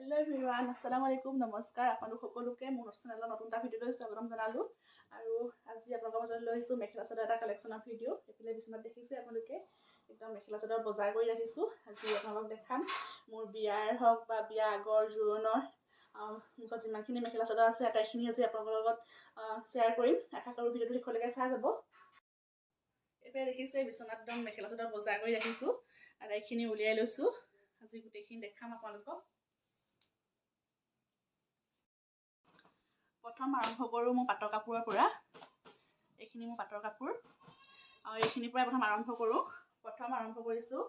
Hello' everyone, আসসালামু আলাইকুম, নমস্কাৰ। আপোনালোক সকলোকে মোৰ চেনেলৰ নতুন এটা ভিডিঅ'লৈ স্বাগতম জনালোঁ। আৰু আজি আপোনালোকৰ মাজত লৈ আহিছোঁ মেখেলা চাদৰ এটা কালেকশ্যনৰ ভিডিঅ'। এইফালে বিচনাত দেখিছে আপোনালোকে একদম মেখেলা চাদৰ বজাৰ কৰি ৰাখিছোঁ। আজি আপোনালোকক দেখাম মোৰ বিয়াৰ হওক বা বিয়া আগৰ জোৰোণৰ মুখত যিমানখিনি মেখেলা চাদৰ আছে আটাইখিনি আজি আপোনালোকৰ লগত শ্বেয়াৰ কৰিম। আশা কৰোঁ ভিডিঅ'টো শেষলৈকে চাই যাব। এইফালে দেখিছে বিচনাত একদম মেখেলা চাদৰ বজাৰ কৰি ৰাখিছোঁ। আটাইখিনি উলিয়াই লৈছোঁ। আজি গোটেইখিনি দেখাম আপোনালোকক। প্ৰথম আৰম্ভ কৰোঁ মোৰ পাটৰ কাপোৰৰ পৰা। এইখিনি মোৰ পাটৰ কাপোৰ আৰু এইখিনিৰ পৰাই প্ৰথম আৰম্ভ কৰোঁ। প্ৰথম আৰম্ভ কৰিছোঁ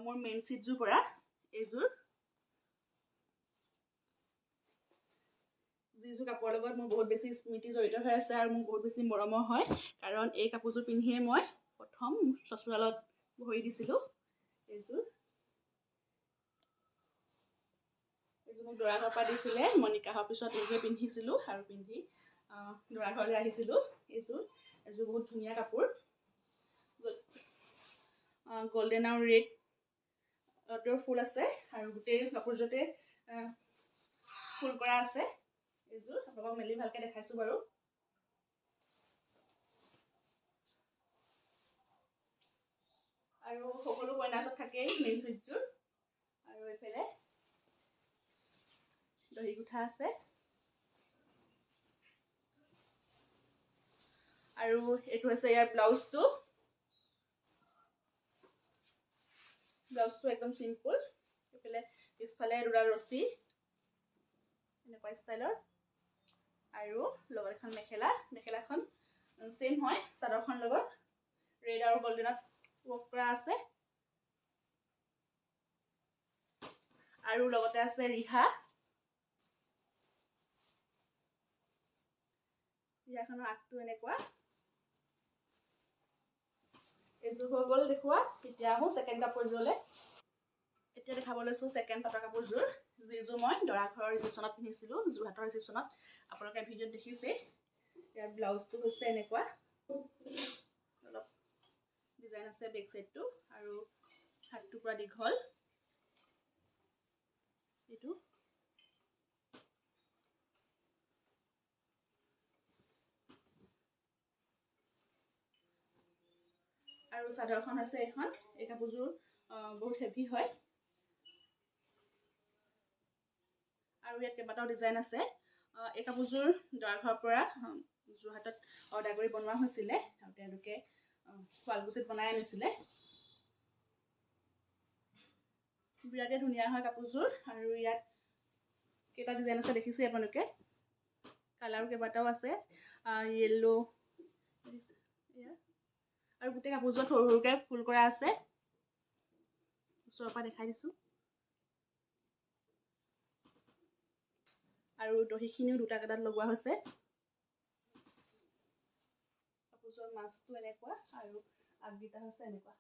মোৰ মেইন চিটযোৰ পৰা। এইযোৰ যিযোৰ কাপোৰৰ লগত মোৰ বহুত বেছি স্মৃতি জড়িত হৈ আছে আৰু মোৰ বহুত বেছি মৰমৰ হয়, কাৰণ এই কাপোৰযোৰ পিন্ধিয়ে মই প্ৰথম চচুৰালত ভৰি দিছিলোঁ। এইযোৰ মোক দৰা ঘৰৰ পৰা দিছিলে। মই নিকাহৰ পিছত এইযোৰ পিন্ধিছিলোঁ আৰু পিন্ধি দৰা ঘৰলৈ আহিছিলোঁ। এইযোৰ বহুত ধুনীয়া কাপোৰ। গল্ডেন আৰু ৰেডৰ ফুল আছে আৰু গোটেই কাপোৰযোৰতে ফুল কৰা আছে। এইযোৰ আপোনালোকক মেলি ভালকৈ দেখাইছোঁ বাৰু। আৰু সকলো কইনাচত থাকেই মেইন চুইটযোৰ। আৰু এইফালে দহি গুঠা আছে। আৰু এইটো হৈছে ইয়াৰ ব্লাউজটো। ব্লাউজটো একদম চিম্পুল। এইফালে পিছফালে দুডাল ৰছী এনেকুৱা ষ্টাইলৰ আৰু লগত এখন মেখেলাখন চেম হয় চাদৰখন লগত। ৰেড আৰু গল্ডেনত ৱৰ্ক কৰা আছে আৰু লগতে আছে ৰিহা। ৰিহাখনৰ আগটো এনেকুৱা। এইযোৰ হৈ গ'ল দেখুওৱা। এতিয়া আহোঁ ছেকেণ্ড কাপোৰযোৰলৈ। এতিয়া দেখাব লৈছোঁ ছেকেণ্ড পাটৰ কাপোৰযোৰ, যিযোৰ মই দৰা ঘৰৰ ৰিচেপশ্যনত পিন্ধিছিলোঁ, যোৰহাটৰ ৰিচেপশ্যনত। আপোনালোকে ভিডিঅ'ত দেখিছেই। ইয়াৰ ব্লাউজটো হৈছে এনেকুৱা। অলপ ডিজাইন আছে বেক চাইডটো আৰু হাতটো পুৰা দীঘল। এইটো আৰু চাদৰখন আছে এখন। এই কাপোৰযোৰ বহুত হেভি হয় আৰু ইয়াত কেইবাটাও ডিজাইন আছে। এই কাপোৰযোৰ দৰা ঘৰৰ পৰা যোৰহাটত অৰ্ডাৰ কৰি বনোৱা হৈছিলে আৰু তেওঁলোকে শুৱালকুছিত বনাই আনিছিলে। বিৰাটেই ধুনীয়া হয় কাপোৰযোৰ। আৰু ইয়াত কেইটা ডিজাইন আছে দেখিছে আপোনালোকে। কালাৰো কেইবাটাও আছে, য়েল্ল' আৰু গোটেই কাপোৰযোৰত সৰু সৰুকৈ ফুল কৰা আছে। ওচৰৰ পৰা দেখাই দিছোঁ। আৰু দহিখিনিও দুটা কেইটাত লগোৱা হৈছে। কাপোৰযোৰৰ মাজটো এনেকুৱা আৰু আগকেইটা হৈছে এনেকুৱা।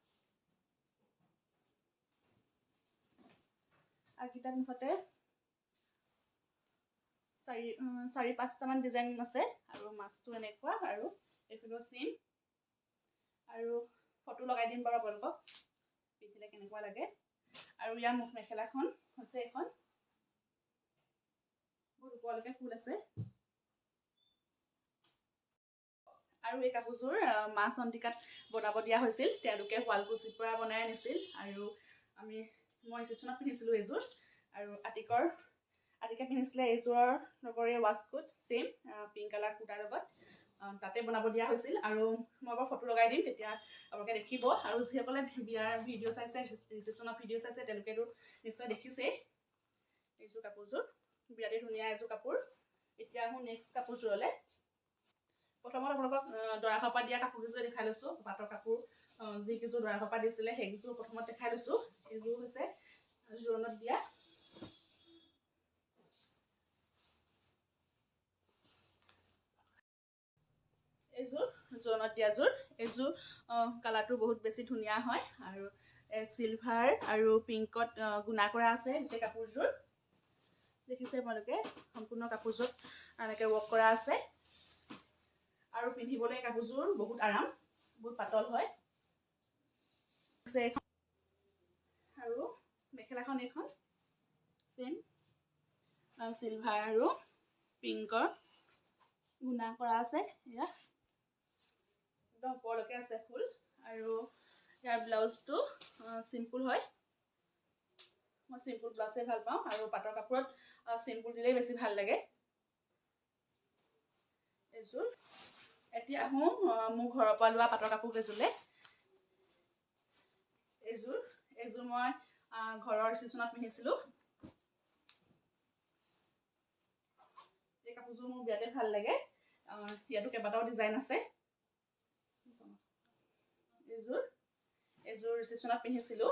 আগকেইটাৰ মুখতে চাৰি পাঁচটামান ডিজাইন আছে আৰু মাজটো এনেকুৱা আৰু এইফালেও চেম। আৰু ফটো লগাই দিম বাৰু আপোনালোকক পিন্ধিলে কেনেকুৱা লাগে। আৰু ইয়াৰ মেখেলাখন হৈছে এখন। বহুত ওপৰলৈকে ফুল আছে। আৰু এই কাপোৰযোৰ মা চন্দিকাত বনাব দিয়া হৈছিল। তেওঁলোকে শুৱালকুছিৰ পৰা বনাই আনিছিল আৰু মই ৰিচেপশ্যনত পিন্ধিছিলোঁ এইযোৰ। আৰু আতিকে পিন্ধিছিলে এইযোৰৰ লগৰে ৱাছকোট চেম পিংক কালাৰ কুৰ্টাৰ লগত। তাতে বনাব দিয়া হৈছিল আৰু মই বাৰু ফটো লগাই দিম, তেতিয়া আপোনালোকে দেখিব। আৰু যিসকলে বিয়াৰ ভিডিঅ' চাইছে, ৰিচেপশ্যনৰ ভিডিঅ' চাইছে, তেওঁলোকেতো নিশ্চয় দেখিছেই। এইযোৰ কাপোৰযোৰ বিৰাটেই ধুনীয়া এযোৰ কাপোৰ। এতিয়া আহোঁ নেক্সট কাপোৰযোৰলৈ। প্ৰথমত আপোনালোকক দৰা ঘৰৰ পৰা দিয়া কাপোৰকেইযোৰ দেখাই লৈছোঁ। পাটৰ কাপোৰ যিকেইযোৰ দৰা ঘৰৰ পৰা দিছিলে সেইকেইযোৰ প্ৰথমত দেখাই লৈছোঁ। এইযোৰ হৈছে জোৰোণত দিয়া। এইযোৰ জোৰোণত দিয়াযোৰ। এইযোৰ কালাৰটো বহুত বেছি ধুনীয়া হয় আৰু চিলভাৰ আৰু পিংকত গুণা কৰা আছে গোটেই কাপোৰযোৰ। দেখিছে আপোনালোকে সম্পূৰ্ণ কাপোৰযোৰ এনেকৈ ৱৰ্ক কৰা আছে আৰু পিন্ধিবলৈ কাপোৰযোৰ বহুত আৰাম, বহুত পাতল হয়। আৰু মেখেলাখন এইখন চেম চিলভাৰ আৰু পিংকৰ গুণা কৰা আছে। এয়া একদম ওপৰলৈকে আছে ফুল। আৰু ইয়াৰ ব্লাউজটো চিম্পুল হয়। মই চিম্পুল ব্লাউজে ভাল পাওঁ আৰু পাটৰ কাপোৰত চিম্পুল দিলেই বেছি ভাল লাগে। এইযোৰ এতিয়া আহোঁ মোৰ ঘৰৰ পৰা লোৱা পাটৰ কাপোৰ কেইযোৰলৈ। এইযোৰ মই ঘৰৰ ৰিচিপশ্যনত পিন্ধিছিলোঁ। এই কাপোৰযোৰ মোৰ বিৰাটেই ভাল লাগে। ইয়াতো কেইবাটাও ডিজাইন আছে। এইযোৰ ৰিচিপশ্যনত পিন্ধিছিলোঁ।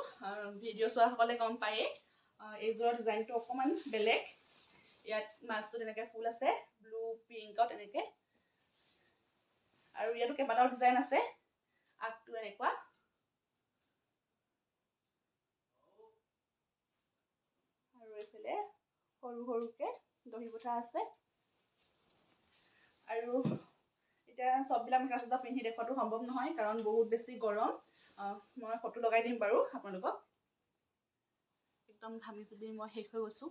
ভিডিঅ' চোৱাসকলে গম পায়েই। এইযোৰৰ ডিজাইনটো অকণমান বেলেগ। ইয়াত মাজটো তেনেকৈ ফুল আছে, ব্লু পিংকত এনেকৈ। আৰু ইয়াতো কেইবাটাও ডিজাইন আছে। আগটো এনেকুৱা। আৰু এইফালে সৰু সৰুকৈ দহি বটা আছে। আৰু এতিয়া চববিলাক মেখেলা চাদৰ পিন্ধি দেখুৱাটো সম্ভৱ নহয়, কাৰণ বহুত বেছি গৰম। মই ফটো লগাই দিম বাৰু আপোনালোকক। একদম ঘামি জুলি মই শেষ হৈ গৈছোঁ।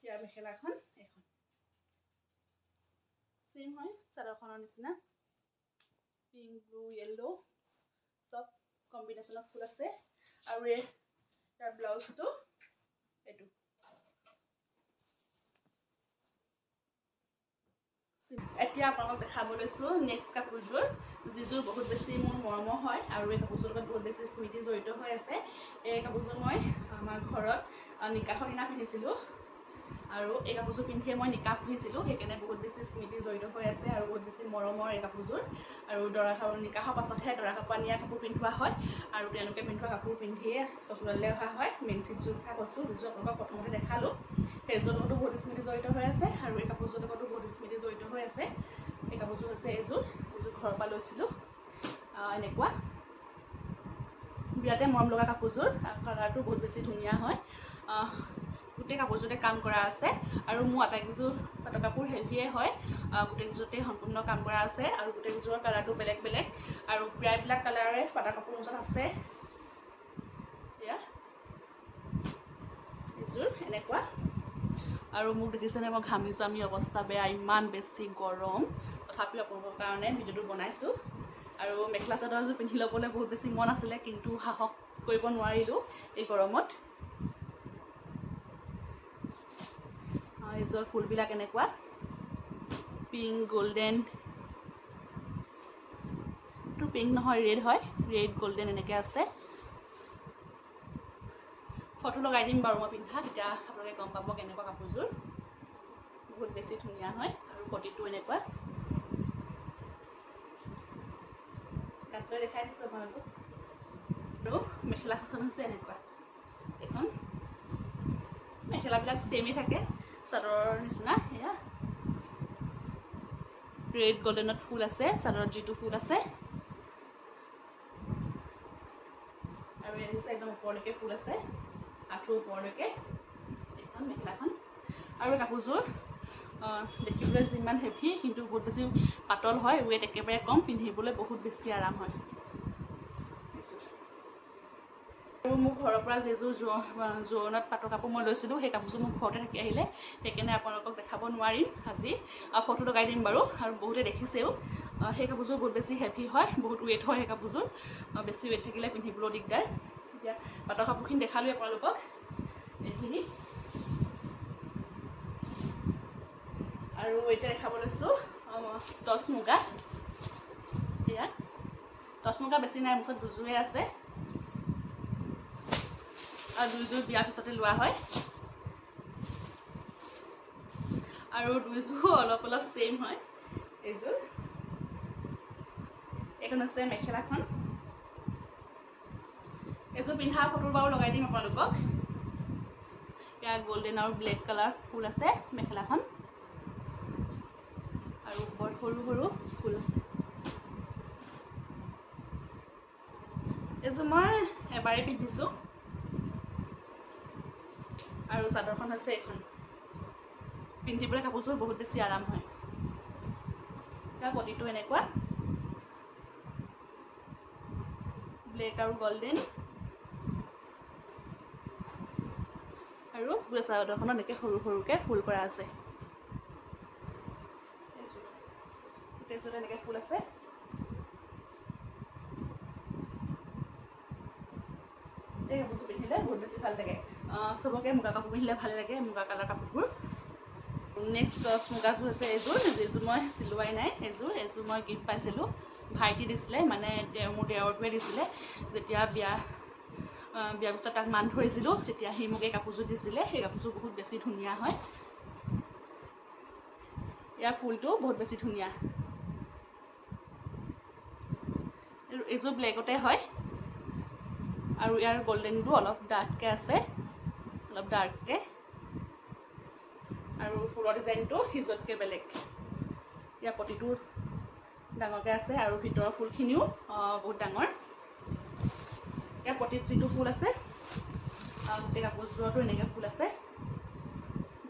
ইয়াৰ মেখেলাখন এখন চেম হয় চাদৰখনৰ নিচিনা। পিংক, ব্লু, য়েল্লো চব কম্বিনেশ্যনত ফুল আছে। আৰু ইয়াৰ ব্লাউজটো এইটো। এতিয়া আপোনালোকক দেখাব লৈছোঁ নেক্সট কাপোৰযোৰ, যিযোৰ বহুত বেছি মোৰ মৰমৰ হয় আৰু এই কাপোৰযোৰ লগত বহুত বেছি স্মৃতি জড়িত হৈ আছে। এই কাপোৰযোৰ মই আমাৰ ঘৰত নিকাহৰ দিনা পিন্ধিছিলোঁ। আৰু এই কাপোৰযোৰ পিন্ধিয়ে মই নিকাহ পঢ়িছিলোঁ, সেইকাৰণে বহুত বেছি স্মৃতি জড়িত হৈ আছে আৰু বহুত বেছি মৰমৰ এই কাপোৰযোৰ। আৰু নিকাহৰ পাছতহে দৰা কাপোৰ নিয়া কাপোৰ পিন্ধোৱা হয়। আৰু তেওঁলোকে পিন্ধোৱা কাপোৰ পিন্ধিয়ে চচুৰাললৈ অহা হয়। মেইনচিটযোৰ কথা কৈছোঁ, যিযোৰ আপোনালোকক প্ৰথমতে দেখালোঁ। সেইযোৰ লগতো বহুত স্মৃতি জড়িত হৈ আছে আৰু এই কাপোৰযোৰ লগতো বহুত স্মৃতি জড়িত হৈ আছে। এই কাপোৰযোৰ হৈছে এইযোৰ, যিযোৰ ঘৰৰ পৰা লৈছিলোঁ। এনেকুৱা বিৰাটে মৰম লগা কাপোৰযোৰ। কালাৰটো বহুত বেছি ধুনীয়া হয়। গোটেই কাপোৰযোৰতে কাম কৰা আছে। আৰু মোৰ আটাইকেইযোৰ পাটৰ কাপোৰ হেভিয়ে হয়। গোটেইকেইযোৰতে সম্পূৰ্ণ কাম কৰা আছে আৰু গোটেইকেইযোৰৰ কালাৰটো বেলেগ বেলেগ। আৰু প্ৰায়বিলাক কালাৰে পাটৰ কাপোৰ মাজত আছে। এয়া এইযোৰ এনেকুৱা। আৰু মোক দেখিছেনে মই ঘামি জামি অৱস্থা বেয়া, ইমান বেছি গৰম। তথাপিও আপোনালোকৰ কাৰণে ভিডিঅ'টো বনাইছোঁ। আৰু মেখেলা চাদৰযোৰ পিন্ধি ল'বলৈ বহুত বেছি মন আছিলে, কিন্তু সাহস কৰিব নোৱাৰিলোঁ এই গৰমত। এইযোৰ ফুলবিলাক এনেকুৱা পিংক, গল্ডেন, এইটো পিংক নহয় ৰেড হয়, ৰেড গল্ডেন এনেকৈ আছে। ফটো লগাই দিম বাৰু মই পিন্ধা, তেতিয়া আপোনালোকে গম পাব কেনেকুৱা কাপোৰযোৰ। বহুত বেছি ধুনীয়া হয়। আৰু পটিটো এনেকুৱা। কাটলৈ দেখাই দিছোঁ আপোনালোকক। আৰু মেখেলাখন হৈছে এনেকুৱা। এইখন মেখেলাবিলাক ছেমেই থাকে চাদৰৰ নিচিনা। এয়া ৰেড গল্ডেনত ফুল আছে, চাদৰত যিটো ফুল আছে। আৰু এই একদম ওপৰলৈকে ফুল আছে, আঁঠুৰ ওপৰলৈকে এইখন মেখেলাখন। আৰু কাপোৰযোৰ দেখিবলৈ যিমান হেভি, কিন্তু বহুত বেছি পাতল হয়। ৱেট একেবাৰে কম, পিন্ধিবলৈ বহুত বেছি আৰাম হয়। আৰু মোৰ ঘৰৰ পৰা যিযোৰ জোৰণত পাটৰ কাপোৰ মই লৈছিলোঁ, সেই কাপোৰযোৰ মোৰ ঘৰতে থাকি আহিলে, সেইকাৰণে আপোনালোকক দেখাব নোৱাৰিম আজি। ফটো লগাই দিম বাৰু। আৰু বহুতে দেখিছেও। সেই কাপোৰযোৰ বহুত বেছি হেভি হয়, বহুত ৱেট হয় সেই কাপোৰযোৰ। বেছি ৱেট থাকিলে পিন্ধিবলৈও দিগদাৰ। এতিয়া পাটৰ কাপোৰখিনি দেখালোঁৱেই আপোনালোকক। এইখিনি আৰু এতিয়া দেখাব লৈছোঁ টচ মুগা। এয়া টচ মুগা বেছি নাই, মোৰ ওচৰত দুযোৰে আছে। আৰু দুইযোৰ বিয়াৰ পিছতে লোৱা হয়। আৰু দুইযোৰ অলপ অলপ ছেইম হয়। এইযোৰ এইখন আছে মেখেলাখন। এইযোৰ পিন্ধা ফটো বাৰু লগাই দিম আপোনালোকক। এয়া গল্ডেন আৰু ব্লেক কালাৰ ফুল আছে মেখেলাখন। আৰু ওপৰত সৰু সৰু ফুল আছে। এইযোৰ মই এবাৰেই পিন্ধিছোঁ। আৰু চাদৰখন হৈছে এইখন। পিন্ধিবলৈ কাপোৰযোৰ বহুত বেছি আৰাম হয়। তাৰ পটিটো এনেকুৱা ব্লেক আৰু গল্ডেন। আৰু গোটেই চাদৰখনত এনেকৈ সৰু সৰুকৈ ফুল কৰা আছে। গোটেইযোৰত এনেকৈ ফুল আছে। এই কাপোৰযোৰ পিন্ধিলে বহুত বেছি ভাল লাগে। চবকে মুগা কাপোৰ পিন্ধিলে ভাল লাগে, মুগা কালাৰ কাপোৰবোৰ। নেক্সট মুগাযোৰ হৈছে এইযোৰ, যিযোৰ মই চিলোৱাই নাই। এইযোৰ মই গিফ্ট পাইছিলোঁ, ভাইটি দিছিলে, মানে মোৰ দেৱৰটোৱে দিছিলে। যেতিয়া বিয়াৰ পিছত তাক মান ধৰিছিলোঁ, তেতিয়া সি মোক এই কাপোৰযোৰ দিছিলে। সেই কাপোৰযোৰ বহুত বেছি ধুনীয়া হয়। ইয়াৰ ফুলটো বহুত বেছি ধুনীয়া। এইযোৰ ব্লেকতে হয় আৰু ইয়াৰ গল্ডেনটো অলপ ডাৰ্ককৈ আছে, অলপ ডাৰ্ককৈ। আৰু ফুলৰ ডিজাইনটো সিজতকৈ বেলেগ। ইয়াৰ প্ৰতিটো ডাঙৰকৈ আছে আৰু ভিতৰৰ ফুলখিনিও বহুত ডাঙৰ। ইয়াৰ প্ৰতিত যিটো ফুল আছে, গোটেই কাপোৰযোৰতো এনেকৈ ফুল আছে।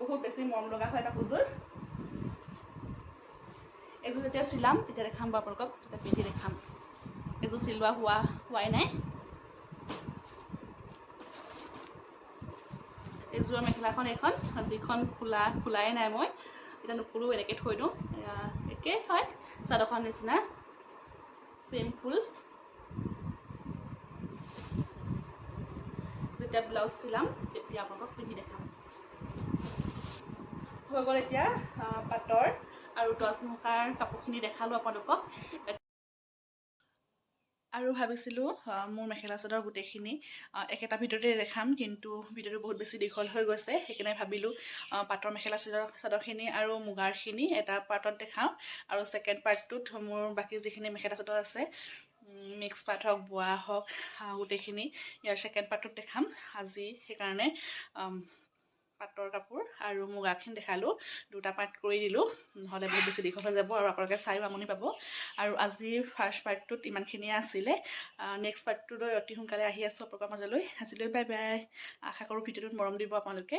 বহুত বেছি মৰম লগা হয় কাপোৰযোৰ। এইযোৰ যেতিয়া চিলাম তেতিয়া দেখাম বাৰু আপোনালোকক, তেতিয়া পিন্ধি দেখাম। এইযোৰ চিলোৱা হোৱাই নাই। এইযোৰৰ মেখেলাখন এইখন, যিখন খোলাই নাই মই, এতিয়া নুখুলোঁ, এনেকৈ থৈ দিওঁ। একেই হয় চাদৰখন নিচিনা, চেম ফুল। যেতিয়া ব্লাউজ চিলাম তেতিয়া আপোনালোকক পিন্ধি দেখাম। হৈ গ'ল এতিয়া পাটৰ আৰু টচ মুগাৰ কাপোৰখিনি দেখালোঁ আপোনালোকক। আৰু ভাবিছিলোঁ মোৰ মেখেলা চাদৰ গোটেইখিনি একেটা ভিডিঅ'তে দেখাম, কিন্তু ভিডিঅ'টো বহুত বেছি দীঘল হৈ গৈছে। সেইকাৰণে ভাবিলোঁ পাটৰ মেখেলা চাদৰখিনি আৰু মুগাৰখিনি এটা পাৰ্টত দেখাওঁ, আৰু ছেকেণ্ড পাৰ্টটোত মোৰ বাকী যিখিনি মেখেলা চাদৰ আছে, মিক্স পাট হওক, বোৱা হওক, গোটেইখিনি ইয়াৰ ছেকেণ্ড পাৰ্টটোত দেখাম। আজি সেইকাৰণে পাটৰ কাপোৰ আৰু মুগাখিনি দেখালোঁ, দুটা পাৰ্ট কৰি দিলোঁ, নহ'লে বহুত বেছি দীঘল হৈ যাব আৰু আপোনালোকে চাইও আমনি পাব। আৰু আজিৰ ফাৰ্ষ্ট পাৰ্টটোত ইমানখিনিয়ে আছিলে। নেক্সট পাৰ্টটোলৈ অতি সোনকালে আহি আছোঁ আপোনালোকৰ মাজলৈ। আজিলৈ বাই বাই। আশা কৰোঁ ভিডিঅ'টোত মৰম দিব আপোনালোকে।